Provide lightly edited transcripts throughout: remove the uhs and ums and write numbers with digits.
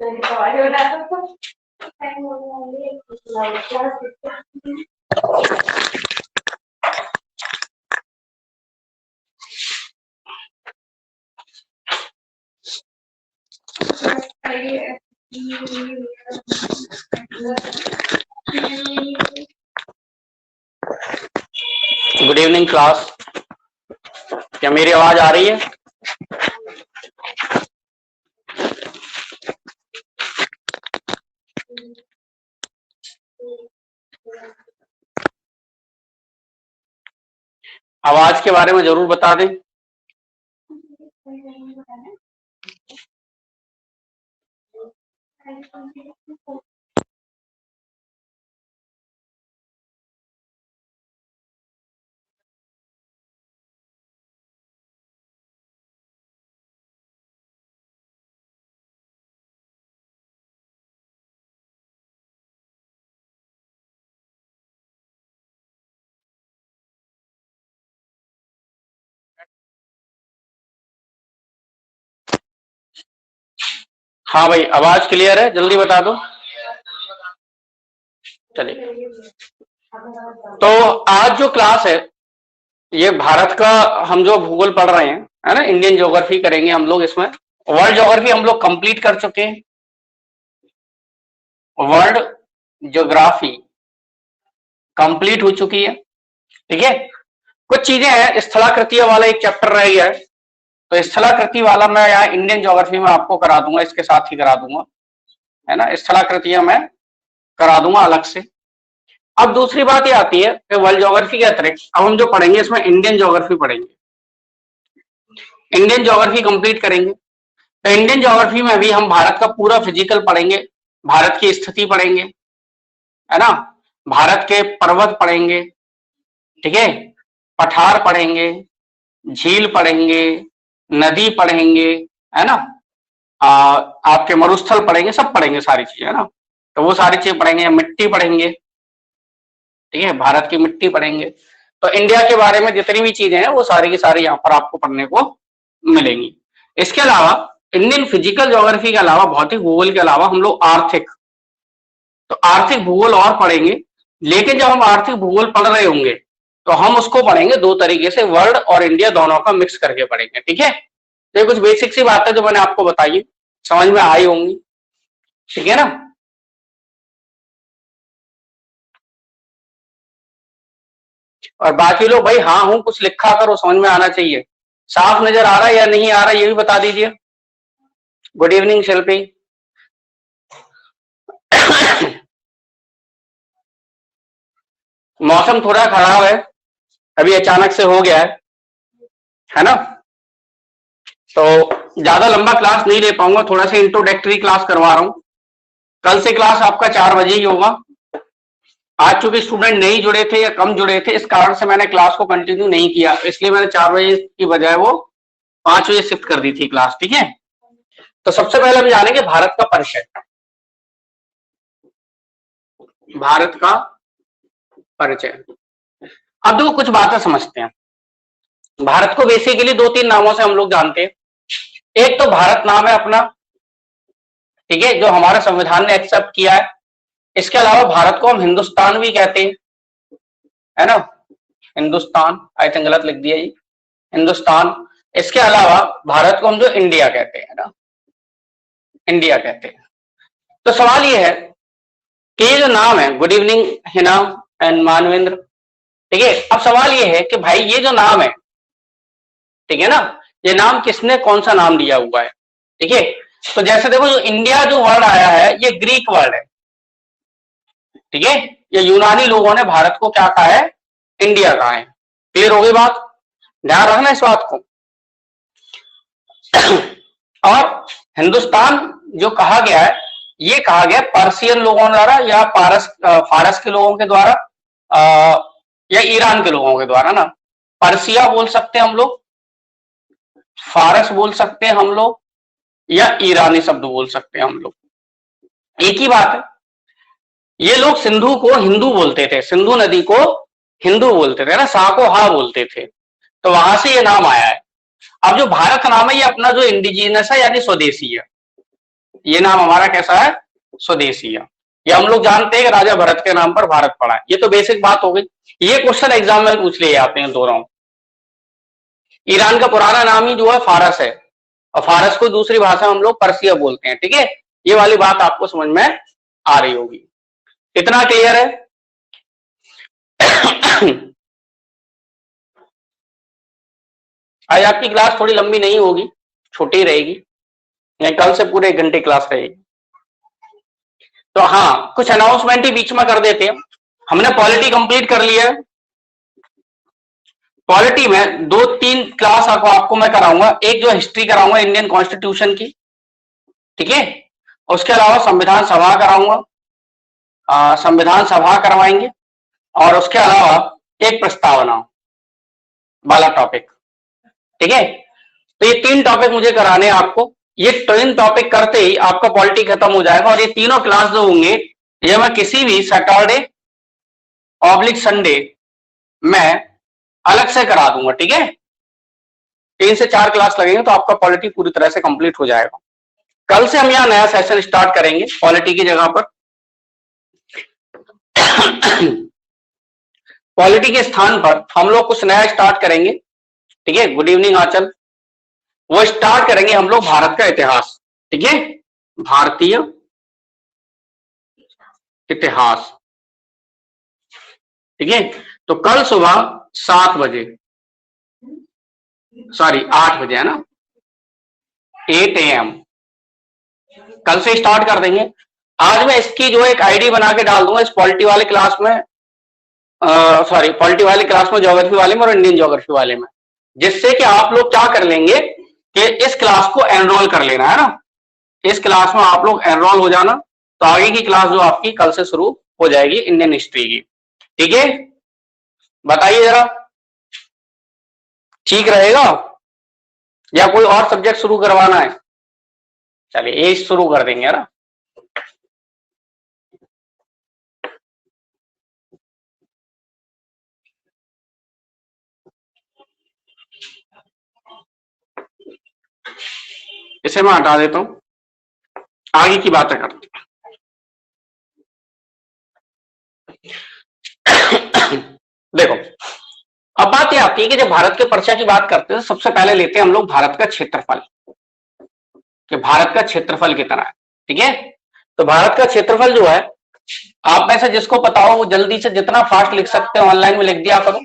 Good evening class. क्या मेरी आवाज आ रही है? आवाज के बारे में जरूर बता दें। हाँ भाई, आवाज क्लियर है? जल्दी बता दो। चलिए, तो आज जो क्लास है ये भारत का, हम जो भूगोल पढ़ रहे हैं, है ना, इंडियन ज्योग्राफी करेंगे हम लोग। इसमें वर्ल्ड ज्योग्राफी हम लोग कंप्लीट कर चुके हैं। वर्ल्ड ज्योग्राफी कंप्लीट हो चुकी है, ठीक है। कुछ चीजें हैं, स्थलाकृतियों वाला एक चैप्टर रह गया है, तो स्थलाकृति वाला मैं यहाँ इंडियन ज्योग्राफी में आपको करा दूंगा, इसके साथ ही करा दूंगा, है ना। स्थलाकृतियां मैं करा दूंगा अलग से। अब दूसरी बात ये आती है कि वर्ल्ड ज्योग्राफी के अतिरिक्त अब हम जो पढ़ेंगे इसमें इंडियन ज्योग्राफी पढ़ेंगे। इंडियन ज्योग्राफी कंप्लीट करेंगे तो इंडियन ज्योग्राफी में भी हम भारत का पूरा फिजिकल पढ़ेंगे, भारत की स्थिति पढ़ेंगे, है ना, भारत के पर्वत पढ़ेंगे, ठीक है, पठार पढ़ेंगे, झील पढ़ेंगे, नदी पढ़ेंगे, है ना, आपके मरुस्थल पढ़ेंगे, सब पढ़ेंगे सारी चीजें, है ना। तो वो सारी चीजें पढ़ेंगे। मिट्टी पढ़ेंगे, ठीक है, भारत की मिट्टी पढ़ेंगे। तो इंडिया के बारे में जितनी भी चीजें हैं वो सारी की सारी यहाँ पर आपको पढ़ने को मिलेंगी। इसके अलावा इंडियन फिजिकल ज्योग्राफी के अलावा, भौतिक भूगोल के अलावा, हम लोग आर्थिक, तो आर्थिक भूगोल और पढ़ेंगे। लेकिन जब हम आर्थिक भूगोल पढ़ रहे होंगे तो हम उसको पढ़ेंगे दो तरीके से, वर्ल्ड और इंडिया दोनों का मिक्स करके पढ़ेंगे, ठीक है। तो ये कुछ बेसिक सी बात है जो मैंने आपको बताई, समझ में आई होंगी, ठीक है ना। और बाकी लोग भाई हाँ हूं कुछ लिखा करो, समझ में आना चाहिए। साफ नजर आ रहा है या नहीं आ रहा है ये भी बता दीजिए। गुड इवनिंग शिल्पी। मौसम थोड़ा खराब है, अभी अचानक से हो गया है ना, तो ज्यादा लंबा क्लास नहीं ले पाऊंगा, थोड़ा सा इंट्रोडक्टरी क्लास करवा रहा हूं। कल से क्लास आपका 4 बजे ही होगा। आज चूंकि स्टूडेंट नहीं जुड़े थे या कम जुड़े थे, इस कारण से मैंने क्लास को कंटिन्यू नहीं किया, इसलिए मैंने 4 बजे की बजाय वो 5 बजे शिफ्ट कर दी थी क्लास, ठीक है। तो सबसे पहले हम जानेंगे भारत का परिचय। भारत का परिचय। अब देखो कुछ बातें समझते हैं। भारत को बेसिकली 2-3 नामों से हम लोग जानते हैं। एक तो भारत नाम है अपना, ठीक है, जो हमारे संविधान ने एक्सेप्ट किया है। इसके अलावा भारत को हम हिंदुस्तान भी कहते हैं, है ना, हिंदुस्तान, आई थिंक गलत लिख दिया जी, हिंदुस्तान। इसके अलावा भारत को हम जो इंडिया कहते हैं ना, इंडिया कहते हैं। तो सवाल ये है कि ये जो नाम है, good evening Hina and Manvendra, ठीक है। अब सवाल ये है कि भाई ये जो नाम है, ठीक है ना, ये नाम किसने, कौन सा नाम दिया हुआ है, ठीक है। तो जैसे देखो जो इंडिया जो वर्ड आया है ये ग्रीक वर्ड है, ठीक है। ये यूनानी लोगों ने भारत को क्या कहा है, इंडिया कहा है। क्लियर हो गई बात, ध्यान रखना इस बात को। और हिंदुस्तान जो कहा गया है, ये कहा गया पर्शियन लोगों द्वारा या फारस के लोगों के द्वारा, या ईरान के लोगों के द्वारा ना। पर्सिया बोल सकते हैं हम लोग, फारस बोल सकते हैं हम लोग, या ईरानी शब्द बोल सकते हैं हम लोग, एक ही बात है। ये लोग सिंधु को हिंदू बोलते थे, सिंधु नदी को हिंदू बोलते थे ना, सा को हा बोलते थे, तो वहां से ये नाम आया है। अब जो भारत नाम है ये अपना जो इंडिजिनस है यानी स्वदेशी है, ये नाम हमारा कैसा है? स्वदेशी है। ये हम लोग जानते हैं कि राजा भरत के नाम पर भारत पड़ा है। ये तो बेसिक बात हो गई। ये क्वेश्चन एग्जाम में पूछ लिए आपने दोनों। ईरान का पुराना नाम ही जो है फारस है, और फारस को दूसरी भाषा में हम लोग पर्सिया बोलते हैं। ठीक है, ये वाली बात आपको समझ में आ रही होगी। इतना क्लियर है? आज आपकी क्लास थोड़ी लंबी नहीं होगी, छोटी रहेगी, कल से पूरे 1 घंटे क्लास रहेगी। तो हाँ, कुछ अनाउंसमेंट ही बीच में कर देते हैं। हमने पॉलिटी कंप्लीट कर लिया है। पॉलिटी में 2-3 क्लास आपको मैं कराऊंगा। एक जो हिस्ट्री कराऊंगा इंडियन कॉन्स्टिट्यूशन की, ठीक है, उसके अलावा संविधान सभा कराऊंगा, संविधान सभा करवाएंगे, और उसके अलावा एक प्रस्तावना वाला टॉपिक। ठीक है, तो ये 3 टॉपिक मुझे कराने हैं आपको। ये 3 टॉपिक करते ही आपका पॉलिटी खत्म हो जाएगा। और ये तीनों क्लास जो होंगे ये मैं किसी भी सैटरडे ऑब्लिक संडे में अलग से करा दूंगा। ठीक है, 3 से 4 क्लास लगेंगे तो आपका पॉलिटी पूरी तरह से कंप्लीट हो जाएगा। कल से हम यहाँ नया सेशन स्टार्ट करेंगे पॉलिटी की जगह पर। पॉलिटी के स्थान पर हम लोग कुछ नया स्टार्ट करेंगे। ठीक है, गुड इवनिंग आंचल। वो स्टार्ट करेंगे हम लोग भारत का इतिहास। ठीक है, भारतीय इतिहास। ठीक है, तो कल सुबह 7 बजे, सॉरी 8 बजे है ना, 8 AM कल से स्टार्ट कर देंगे। आज मैं इसकी जो एक आईडी बना के डाल दूंगा इस पॉलिटी वाले क्लास में, सॉरी पॉलिटी वाली क्लास में, ज्योग्राफी वाले में और इंडियन ज्योग्राफी वाले में, जिससे कि आप लोग क्या कर लेंगे कि इस क्लास को एनरोल कर लेना है ना। इस क्लास में आप लोग एनरोल हो जाना, तो आगे की क्लास जो आपकी कल से शुरू हो जाएगी इंडियन हिस्ट्री की। ठीक है, बताइए जरा, ठीक रहेगा या कोई और सब्जेक्ट शुरू करवाना है? चलिए ये शुरू कर देंगे ना। इसे मैं हटा देता हूं, आगे की बातें करते हैं। देखो, अब बात यह आती है कि जब भारत के परिचय की बात करते हैं सबसे पहले लेते हैं हम लोग भारत का क्षेत्रफल, कि भारत का क्षेत्रफल कितना है। ठीक है, तो भारत का क्षेत्रफल जो है, आप में से जिसको पता हो वो जल्दी से जितना फास्ट लिख सकते हो ऑनलाइन में लिख दिया करो।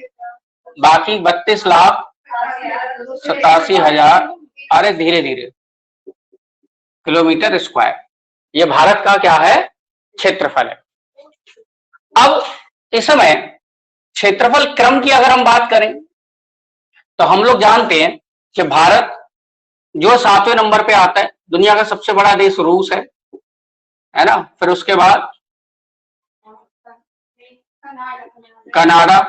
बाकी 32,87,000, अरे धीरे धीरे, किलोमीटर स्क्वायर, ये भारत का क्या है? क्षेत्रफल है। अब इस समय क्षेत्रफल क्रम की अगर हम बात करें तो हम लोग जानते हैं कि भारत जो 7वें नंबर पे आता है। दुनिया का सबसे बड़ा देश रूस है ना, फिर उसके बाद कनाडा,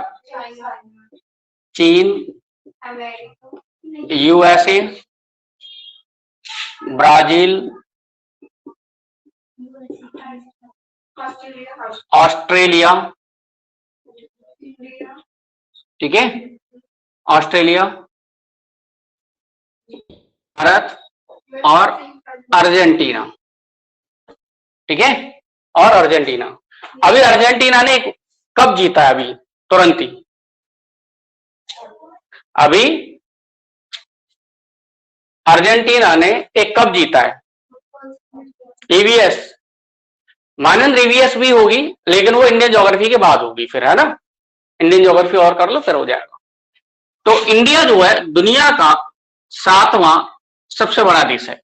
चीन, USA, ब्राजील, ऑस्ट्रेलिया, ठीक है, ऑस्ट्रेलिया, भारत और अर्जेंटीना। ठीक है, और अर्जेंटीना। अभी अर्जेंटीना ने कब जीता है? अभी तुरंत ही, अभी अर्जेंटीना ने एक कप जीता है, EVS। मानंद EVS भी होगी, लेकिन वो इंडियन ज्योग्राफी के बाद होगी फिर, है ना। इंडियन ज्योग्राफी और कर लो फिर हो जाएगा। तो इंडिया जो है दुनिया का 7वां सबसे बड़ा देश है।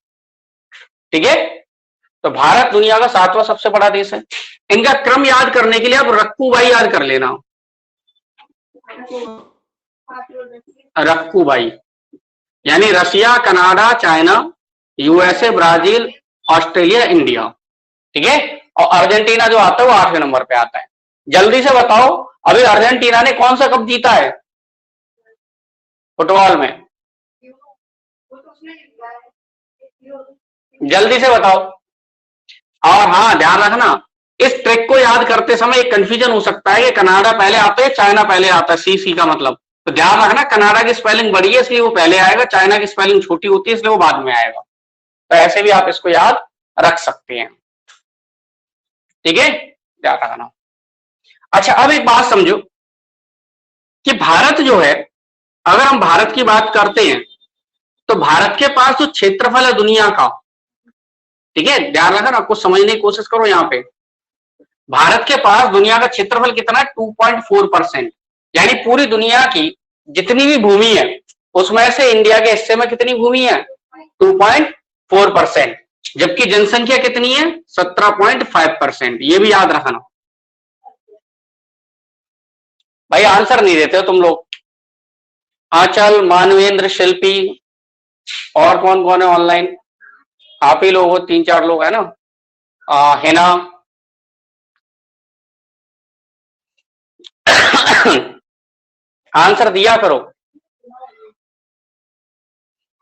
ठीक है, तो भारत दुनिया का 7वां सबसे बड़ा देश है। इनका क्रम याद करने के लिए आप रक्कूबाई याद कर लेना। रक्कूबाई यानी Russia, Canada, China, USA, Brazil, Australia, India. ठीक है, और अर्जेंटीना जो आता है वो 8वें नंबर पे आता है। जल्दी से बताओ, अभी अर्जेंटीना ने कौन सा कप जीता है फुटबॉल में? जल्दी से बताओ। और हाँ, ध्यान रखना, इस ट्रिक को याद करते समय एक कंफ्यूजन हो सकता है कि कनाडा पहले आता है, चाइना पहले आता है, सी का मतलब। तो ध्यान रखना, कनाडा की स्पेलिंग बड़ी है इसलिए वो पहले आएगा, चाइना की स्पेलिंग छोटी होती है इसलिए वो बाद में आएगा। तो ऐसे भी आप इसको याद रख सकते हैं। ठीक है, ध्यान रखना। अच्छा, अब एक बात समझो कि भारत जो है, अगर हम भारत की बात करते हैं तो भारत के पास जो क्षेत्रफल है दुनिया का, ठीक है, ध्यान रखना, कुछ समझने की कोशिश करो यहां पे। भारत के पास दुनिया का क्षेत्रफल कितना है? 2.4%। यानी पूरी दुनिया की जितनी भी भूमि है उसमें से इंडिया के हिस्से में कितनी भूमि है? 2.4%। जबकि जनसंख्या कितनी है? 17.5%। ये भी याद रखना भाई। आंसर नहीं देते हो तुम लोग। आंचल, मानवेंद्र, शिल्पी और कौन कौन है ऑनलाइन? आप ही लोग हो, 3-4 लोग है ना। हिना आंसर दिया करो।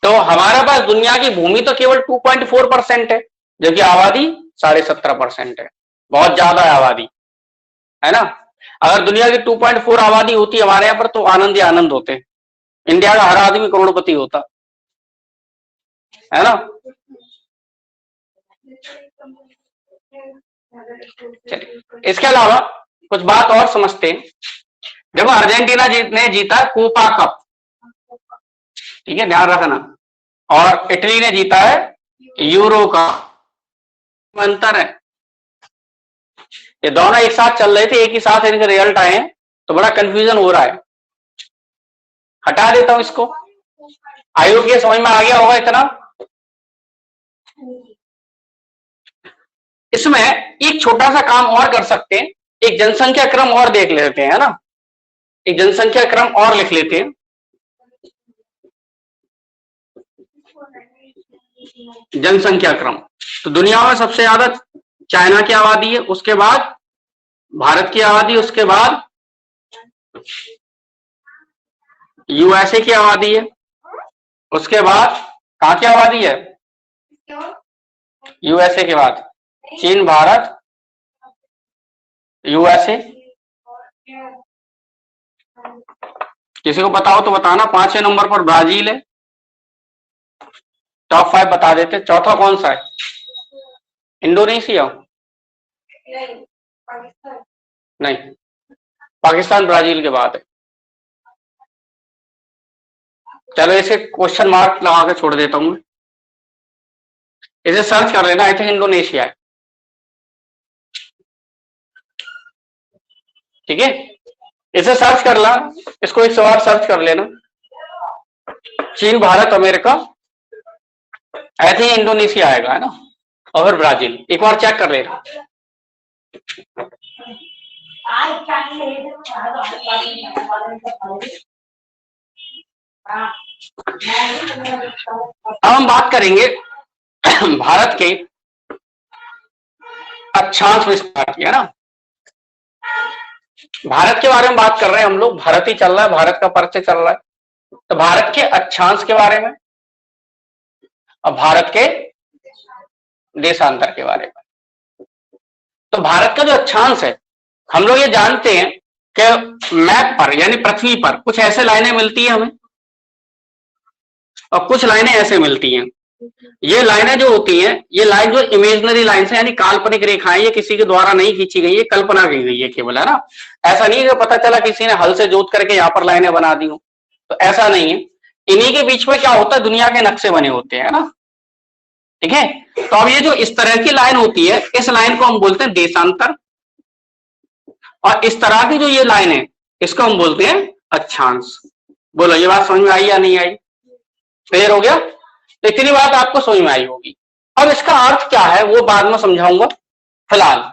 तो हमारे पास दुनिया की भूमि तो केवल 2.4% है, जबकि आबादी 17.5% है। बहुत ज्यादा है आबादी, है ना। अगर दुनिया की 2.4 आबादी होती हमारे यहाँ पर तो आनंद ही आनंद होते। इंडिया का हर आदमी करोड़पति होता, है ना। चलिए, इसके अलावा कुछ बात और समझते हैं। देखो, अर्जेंटीना ने जीता कोपा कप, ठीक है, ध्यान रखना। और इटली ने जीता है यूरो का। अंतर है, ये दोनों एक साथ चल रहे थे, एक ही साथ इनके रिजल्ट आए हैं, तो बड़ा कंफ्यूजन हो रहा है। हटा देता हूं इसको। आयोग ये समझ में आ गया होगा इतना। इसमें एक छोटा सा काम और कर सकते हैं, एक जनसंख्या क्रम और देख लेते हैं, है ना। एक जनसंख्या क्रम और लिख लेते हैं। जनसंख्या क्रम, तो दुनिया में सबसे ज्यादा चाइना की आबादी है, उसके बाद भारत की आबादी, उसके बाद यूएसए की आबादी है, उसके बाद कहां की आबादी है? यूएसए के बाद चीन, भारत, यूएसए। किसी को पता हो तो बताना। 5वें नंबर पर ब्राजील है। टॉप 5 बता देते। चौथा कौन सा है? इंडोनेशिया? नहीं, पाकिस्तान ब्राजील के बाद है। चलो इसे क्वेश्चन मार्क लगा के छोड़ देता हूं, इसे सर्च कर लेना। आई थिंक इंडोनेशिया है, ठीक है। इसे सर्च कर ला, इसको एक बार सर्च कर लेना। चीन, Bharat, America, I think Indonesia आएगा, है ना, और फिर ब्राजील। एक बार चेक कर लेना। अब हम बात करेंगे भारत के अक्षांश विस्तार की, है ना। भारत के बारे में बात कर रहे हैं हम लोग, भारत ही चल रहा है, भारत का परिचय चल रहा है। तो भारत के अक्षांश के बारे में, और भारत के देशांतर के बारे में। तो भारत का जो अक्षांश है, हम लोग ये जानते हैं कि मैप पर यानी पृथ्वी पर कुछ ऐसे लाइनें मिलती है हमें, और कुछ लाइनें ऐसे मिलती हैं। ये लाइनें जो होती हैं, ये लाइन जो इमेजिनरी लाइन है, यानी काल्पनिक रेखाएं, ये किसी के द्वारा नहीं खींची गई है, कल्पना की गई है केवल, है ना। ऐसा नहीं है कि पता चला किसी ने हल से जोत करके यहाँ पर लाइनें बना दी हो, तो ऐसा नहीं है। इन्हीं के बीच में क्या होता है, दुनिया के नक्शे बने होते हैं, ना, ठीक है। तो अब ये जो इस तरह की लाइन होती है, इस लाइन को हम बोलते हैं देशांतर, और इस तरह की जो ये लाइन है, इसको हम बोलते हैं अक्षांश। बोलो, ये बात समझ में आई या नहीं आई? क्लियर हो गया? तो इतनी बात आपको समझ में आई होगी। अब इसका अर्थ क्या है वो बाद में समझाऊंगा। फिलहाल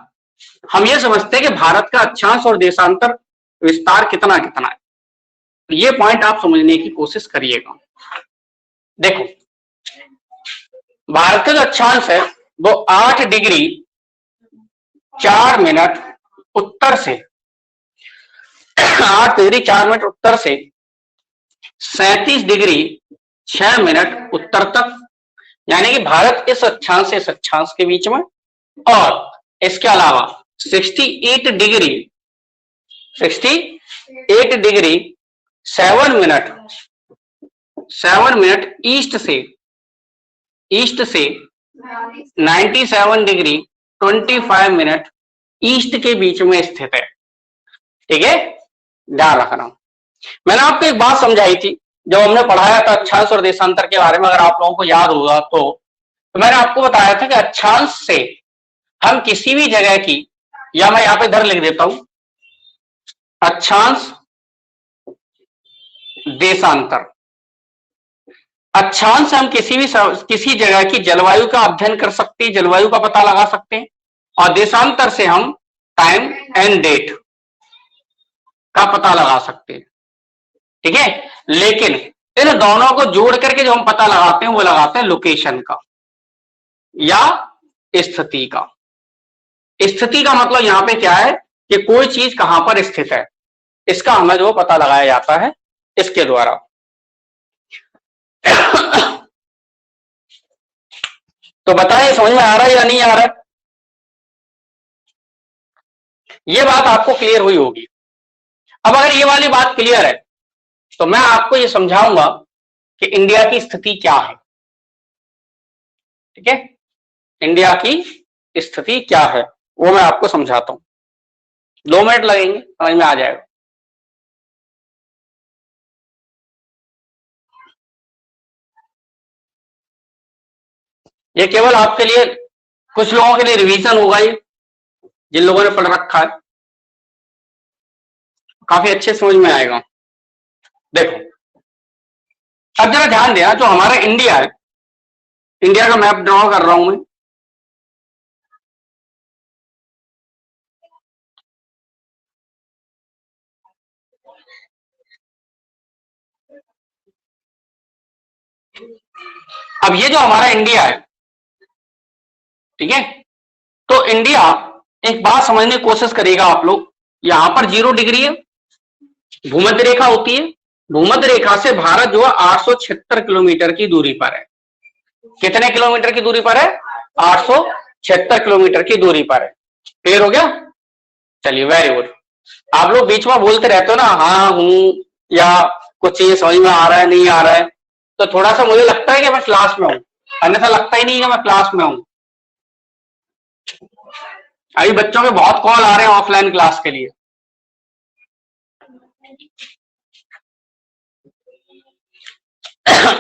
हम ये समझते हैं कि भारत का अक्षांश और देशांतर विस्तार कितना कितना है। तो ये पॉइंट आप समझने की कोशिश करिएगा। देखो, भारत का जो अक्षांश है वो 8 डिग्री 4 मिनट उत्तर से 8 डिग्री 4 मिनट उत्तर से 37 डिग्री 6 मिनट उत्तर तक, यानी कि भारत इस अक्षांश से इस अक्षांश के बीच में, और इसके अलावा 68 डिग्री 7 मिनट ईस्ट से 97 डिग्री 25 मिनट ईस्ट के बीच में स्थित है। ठीक है, ध्यान रखना। मैंने आपको एक बात समझाई थी जब हमने पढ़ाया था अक्षांश और देशांतर के बारे में, अगर आप लोगों को याद होगा तो मैंने आपको बताया था कि अक्षांश से हम किसी भी जगह की, या मैं यहां पे इधर लिख देता हूं, अक्षांश देशांतर। अक्षांश से हम किसी जगह की जलवायु का अध्ययन कर सकते हैं, जलवायु का पता लगा सकते हैं, और देशांतर से हम टाइम एंड डेट का पता लगा सकते हैं। ठीक है, लेकिन इन दोनों को जोड़ करके जो हम पता लगाते हैं वो लगाते हैं लोकेशन का या स्थिति का। स्थिति का मतलब यहां पे क्या है कि कोई चीज कहां पर स्थित है, इसका हमें जो पता लगाया जाता है इसके द्वारा। तो बताइए समझ में आ रहा है या नहीं आ रहा है? ये बात आपको क्लियर हुई होगी। अब अगर ये वाली बात क्लियर है तो मैं आपको ये समझाऊंगा कि इंडिया की स्थिति क्या है। ठीक है, इंडिया की स्थिति क्या है वो मैं आपको समझाता हूं। 2 मिनट लगेंगे, समझ में आ जाएगा। ये केवल आपके लिए, कुछ लोगों के लिए रिवीजन होगा, ये जिन लोगों ने पढ़ रखा है काफी अच्छे समझ में आएगा। देखो, अब जरा ध्यान देना, जो हमारा इंडिया है, इंडिया का मैप ड्रॉ कर रहा हूं मैं। अब ये जो हमारा इंडिया है, ठीक है, तो इंडिया, एक बात समझने की कोशिश करेगा आप लोग, यहां पर 0 डिग्री है, भूमध्य रेखा होती है, भूमध्य रेखा से भारत जो है 876 किलोमीटर की दूरी पर है। कितने किलोमीटर की दूरी पर है? 876 किलोमीटर की दूरी पर है। क्लियर हो गया? चलिए, वेरी गुड। आप लोग बीच में बोलते रहते हो ना हाँ हूं, या कुछ चीज समझ में आ रहा है नहीं आ रहा है, तो थोड़ा सा मुझे लगता है कि मैं क्लास में हूं, अन्यथा लगता ही नहीं है मैं क्लास में हूं। अभी बच्चों के बहुत कॉल आ रहे हैं ऑफलाइन क्लास के लिए।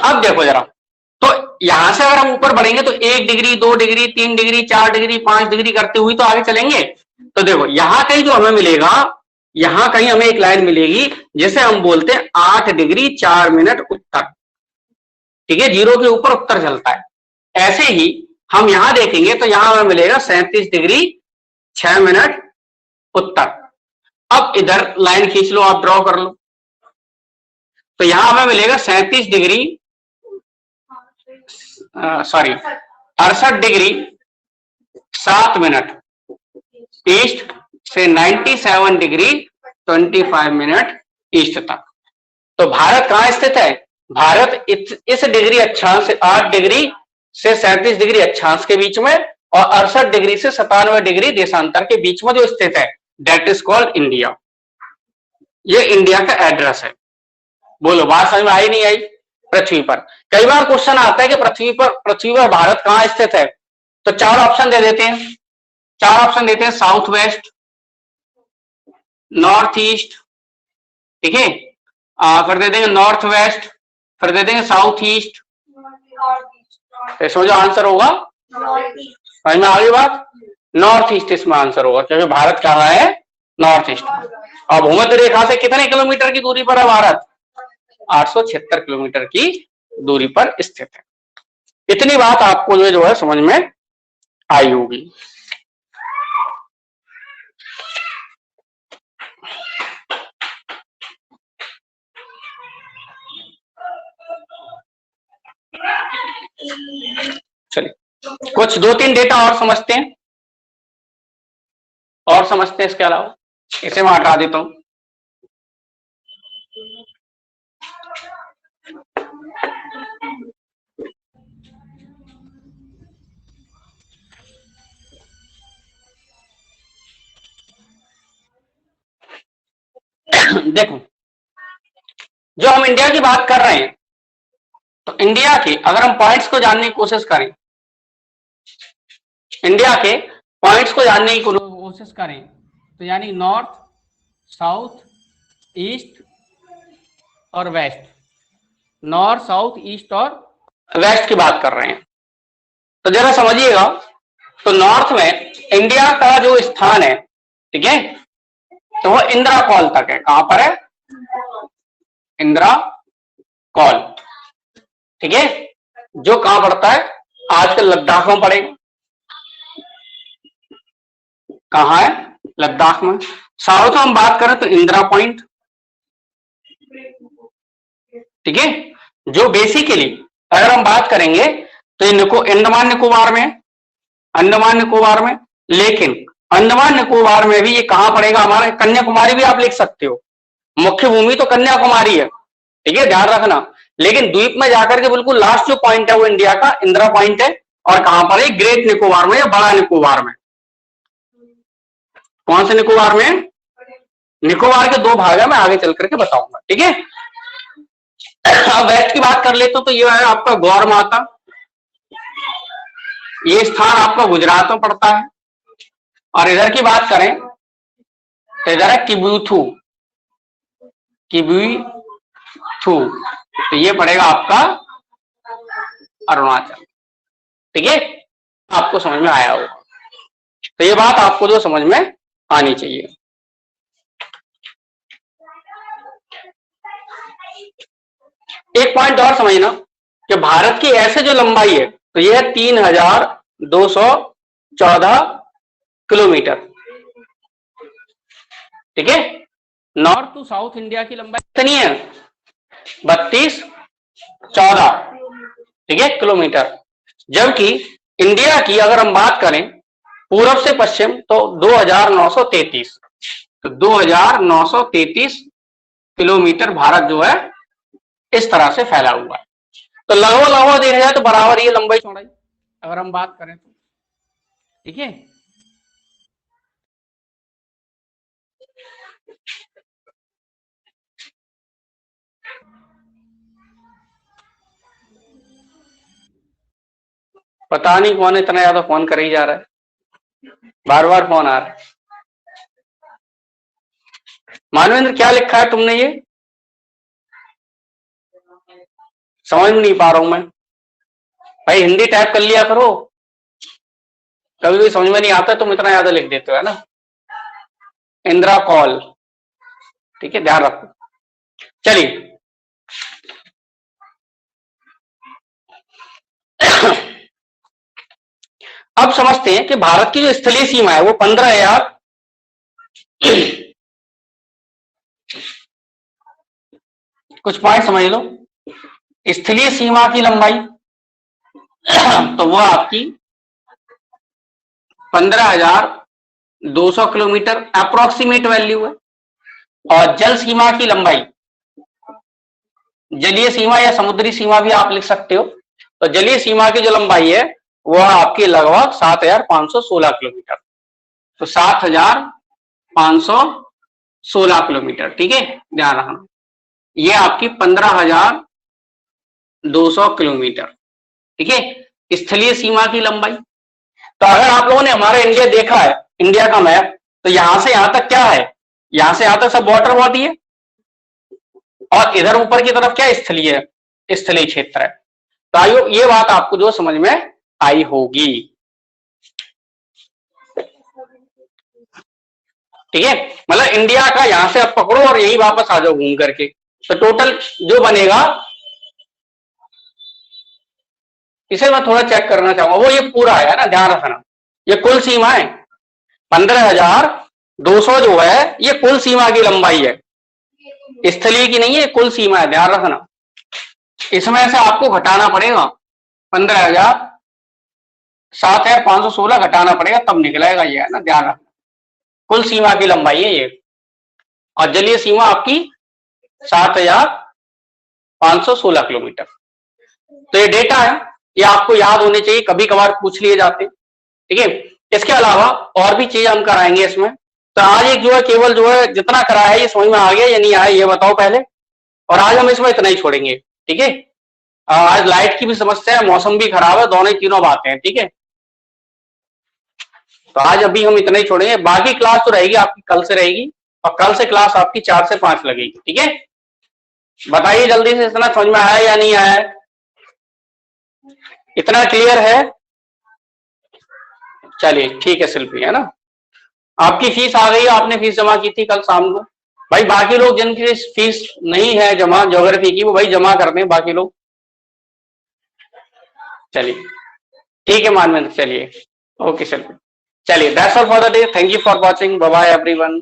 अब देखो जरा, तो यहां से अगर हम ऊपर बढ़ेंगे तो 1 degree 2 degree 3 degree 4 degree 5 degree करते हुए तो आगे चलेंगे। तो देखो यहां कहीं जो हमें मिलेगा, यहां कहीं हमें एक लाइन मिलेगी जिसे हम बोलते हैं 8 डिग्री 4 मिनट उत्तर। ठीक है, 0 के ऊपर उत्तर चलता है। ऐसे ही हम यहां देखेंगे तो यहां हमें मिलेगा 37 डिग्री 6 मिनट उत्तर। अब इधर लाइन खींच लो, आप ड्रॉ कर लो, तो यहां हमें मिलेगा 37 degree, sorry 68 degree 7 minute east से 97 डिग्री 25 मिनट ईस्ट तक। तो भारत कहां स्थित है? भारत इस डिग्री अक्षांश से 8 डिग्री से 37 डिग्री अक्षांश के बीच में और 68 डिग्री से 97 डिग्री देशांतर के बीच में जो स्थित है, दैट इज कॉल्ड इंडिया। ये इंडिया का एड्रेस है। बोलो, बात समझ में आई नहीं आई? पृथ्वी पर कई बार क्वेश्चन आता है कि पृथ्वी पर भारत कहां स्थित है, तो 4 ऑप्शन दे देते हैं। 4 ऑप्शन देते हैं, साउथ वेस्ट, नॉर्थ ईस्ट, ठीक है, फिर दे देंगे नॉर्थ वेस्ट, फिर दे देंगे साउथ ईस्ट। इसमें जो आंसर होगा, समझ में आ गई बात? नॉर्थ ईस्ट इसमें आंसर होगा, क्योंकि भारत कहां है? North east. और भूमध्य रेखा से कितने किलोमीटर की दूरी पर है भारत? 876 किलोमीटर की दूरी पर स्थित है। इतनी बात आपको जो है समझ में आई होगी। चलिए, कुछ 2-3 डेटा और समझते हैं, और समझते हैं। इसके अलावा इसे मैं हटा देता हूं। देखो, जो हम इंडिया की बात कर रहे हैं, तो इंडिया के अगर हम पॉइंट्स को जानने की कोशिश करें इंडिया के पॉइंट्स को जानने की कोशिश करें तो यानी नॉर्थ, साउथ, ईस्ट और वेस्ट, नॉर्थ, साउथ, ईस्ट और वेस्ट की बात कर रहे हैं। तो जरा समझिएगा, तो नॉर्थ में इंडिया का जो स्थान है, ठीक है, तो वो इंदिरा कॉल तक है। कहां पर है? इंदिरा कॉल, ठीक है, जो कहां पड़ता है? आजकल लद्दाख में पड़ेगा। कहां है? लद्दाख में। साउथ में हम बात करें तो इंदिरा पॉइंट, ठीक है, जो बेसिकली अगर हम बात करेंगे तो ये अंडमान निकोबार में, अंडमान निकोबार में, लेकिन अंडमान निकोबार में भी ये कहां पड़ेगा? हमारे कन्याकुमारी भी आप लिख सकते हो, मुख्य भूमि तो कन्याकुमारी है, ठीक है, ध्यान रखना। लेकिन द्वीप में जाकर के बिल्कुल लास्ट जो पॉइंट है वो इंडिया का इंदिरा पॉइंट है। और कहां पर है? ग्रेट निकोबार में या बड़ा निकोबार में। कौन से निकोबार में? निकोबार के दो भाग है, मैं आगे चल करके बताऊंगा, ठीक है। अब वेस्ट की बात कर लेते तो ये है आपका गौर माता, ये स्थान आपका गुजरात में पड़ता है। और इधर की बात करें तो इधर है किबुथु, किबुथु, तो ये पड़ेगा आपका अरुणाचल, ठीक है। आपको समझ में आया होगा, तो ये बात आपको जो समझ में आनी चाहिए। एक पॉइंट और समझना कि भारत की ऐसे जो लंबाई है तो यह है 3214 किलोमीटर, ठीक है। नॉर्थ टू साउथ इंडिया की लंबाई कितनी है? 3214, ठीक है, किलोमीटर। जबकि इंडिया की अगर हम बात करें पूर्व से पश्चिम तो 2933, तो 2933 किलोमीटर भारत जो है इस तरह से फैला हुआ है। तो लगभग देखा जाए तो बराबर ये लंबाई चौड़ाई अगर हम बात करें तो, ठीक है। पता नहीं कौन इतना ज्यादा फोन कर ही जा रहा है, बार बार फोन आ रहा है। मानवेंद्र क्या लिखा है तुमने? ये समझ नहीं पा रहा हूं मैं भाई, हिंदी टाइप कर लिया करो, कभी भी समझ में नहीं आता तुम इतना ज्यादा लिख देते हो, है ना। इंदिरा कॉल, ठीक है, ध्यान रखो। चलिए अब समझते हैं कि भारत की जो स्थलीय सीमा है वो 15,000 कुछ पॉइंट समझ लो। स्थलीय सीमा की लंबाई तो वो आपकी 15,200 किलोमीटर अप्रोक्सीमेट वैल्यू है। और जल सीमा की लंबाई, जलीय सीमा या समुद्री सीमा भी आप लिख सकते हो, तो जलीय सीमा की जो लंबाई है वो आपकी लगभग 7,516 किलोमीटर, तो 7,516 किलोमीटर, ठीक है, ध्यान रखना। ये आपकी 15,200 किलोमीटर, ठीक है, स्थलीय सीमा की लंबाई। तो अगर आप लोगों ने हमारा इंडिया देखा है, इंडिया का मैप, तो यहां से यहां तक क्या है? यहां से यहां तक सब वाटर बॉडी है, और इधर ऊपर की तरफ क्या? स्थलीय क्षेत्र है। तो आइयो ये बात आपको जो समझ में आई होगी, ठीक है। मतलब इंडिया का यहां से आप पकड़ो और यही वापस आ जाओ घूम करके, तो टोटल जो बनेगा, इसे मैं थोड़ा चेक करना चाहूंगा, वो ये पूरा है ना, ध्यान रखना। ये कुल सीमा है 15,200 जो है ये कुल सीमा की लंबाई है, स्थलीय की नहीं है, कुल सीमा है, ध्यान रखना। इसमें से आपको घटाना पड़ेगा 7,516 घटाना पड़ेगा, तब निकलेगा ये, है ना, ध्यान रखना। कुल सीमा की लंबाई है ये, और जलीय सीमा आपकी 7,516 किलोमीटर। तो ये डेटा है, ये आपको याद होने चाहिए, कभी कभार पूछ लिए जाते, ठीक है। इसके अलावा और भी चीज हम कराएंगे इसमें। तो आज एक जो है केवल जो है जितना कराया है ये समझ में आ गया या नहीं आया ये बताओ पहले, और आज हम इसमें इतना ही छोड़ेंगे, ठीक है। आज लाइट की भी समस्या है, मौसम भी खराब है, दोनों ही तीनों बातें हैं, ठीक है। तो आज अभी हम इतना ही छोड़ेंगे, बाकी क्लास तो रहेगी आपकी, कल से रहेगी, और कल से क्लास आपकी 4 से 5 लगेगी। ठीक है, बताइए जल्दी से, इतना समझ में आया या नहीं आया है? इतना क्लियर है? चलिए ठीक है शिल्पी, है ना, आपकी फीस आ गई, आपने फीस जमा की थी कल शाम को। भाई बाकी लोग जिनकी फीस नहीं है जमा ज्योग्राफी की, वो भाई जमा कर दें बाकी लोग। चलिए ठीक है मानवेंद्र, चलिए ओके शिल्पी, चलिए that's all for the day, thank you for watching, bye bye everyone.